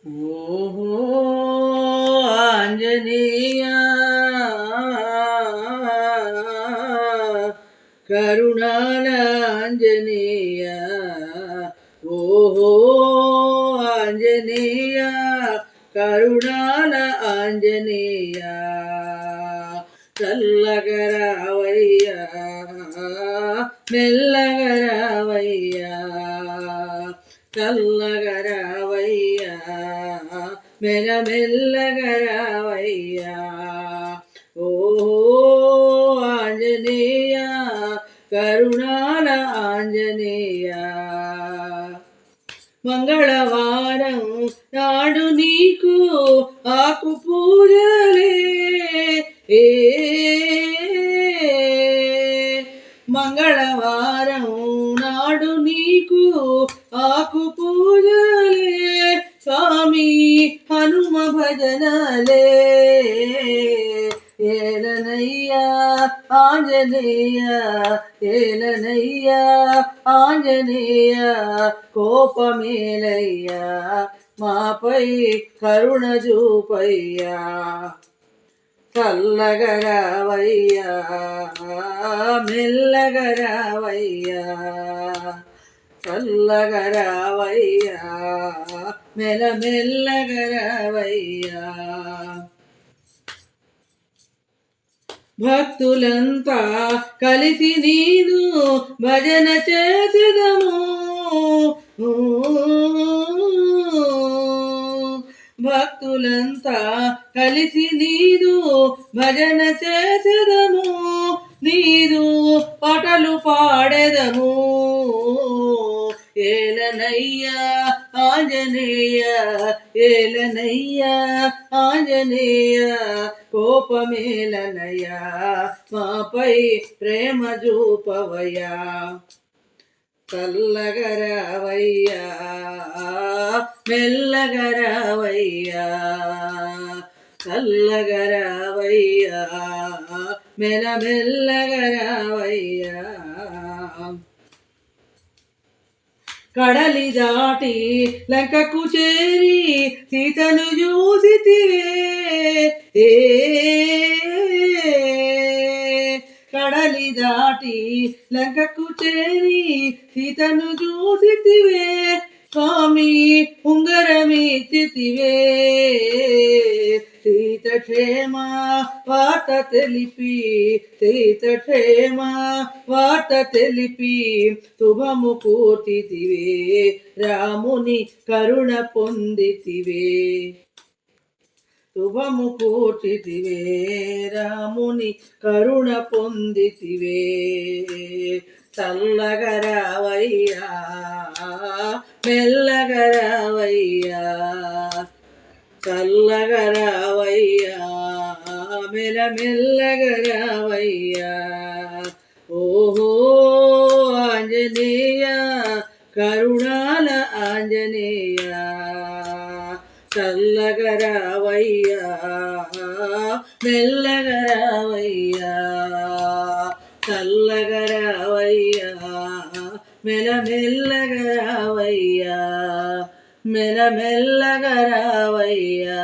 ఓహో ఆంజనేయ కరుణాల ఆంజనేయ ఓహో ఆంజనేయ కరుణాల ఆంజనేయ చల్లగరావయ్యా మెల్లగరావయ్యా చల్లగరావయ్యా మెల్లగరావయ్యా ఓహో ఆంజనేయ కరుణాల ఆంజనేయ మంగళవారం నాడు నీకు ఆకు పూజలే మంగళవారం నాడు నీకు ఆకు పూజలే స్వామి హనుమ భజనలే ఏలనయ్యా ఆంజనేయ ఏలనయ్యా ఆంజనేయ కోపమేలయ్యా మాపై కరుణ చూపయ్యా చల్లగరావయ్యా మెల్లగరావయ్యా చల్లగరావయ్యా మెల్లగరావయ్యా భక్తులంతా కలిసి నీదు భజన చేసెదము భక్తులంతా కలిసి నీదు భజన చేసెదము నీదు పాటలు పాడెదము ఏలనయ్యా ఆంజనేయ ఏలనయ్యా ఆంజనేయ కోపమేలనయ్యా మాపై ప్రేమ చూపవయ్యా చల్లగరావయ్యా మెల్లగరావయ్యా చల్లగరావయ్యా మెల్లగరావయ్యా కడలి దాటి లంకకు చేరి సీతను చూసితివే కడలి దాటి లంకకు చేరి సీతను చూసితివే స్వామి ఉంగరమిచ్చితివే సీత క్షేమ వార్త తెలిపి సీత క్షేమ వార్త తెలిపి శుభము కూర్చితివే రాముని కరుణ పొందితివే శుభము కూర్చితివే రాముని కరుణ పొందితివే చల్లగరావయ్యా మెల్లగరావయ్యా చల్లగరావయ్యా మెల్లగరావయ్యా ఓహో ఆంజనేయ కరుణాల ఆంజనేయ చల్లగరావయ్యా మెల్లగరావయ్యా చల్లగరావయ్యా మెల్లగరావయ్యా మెల్లగరావయ్యా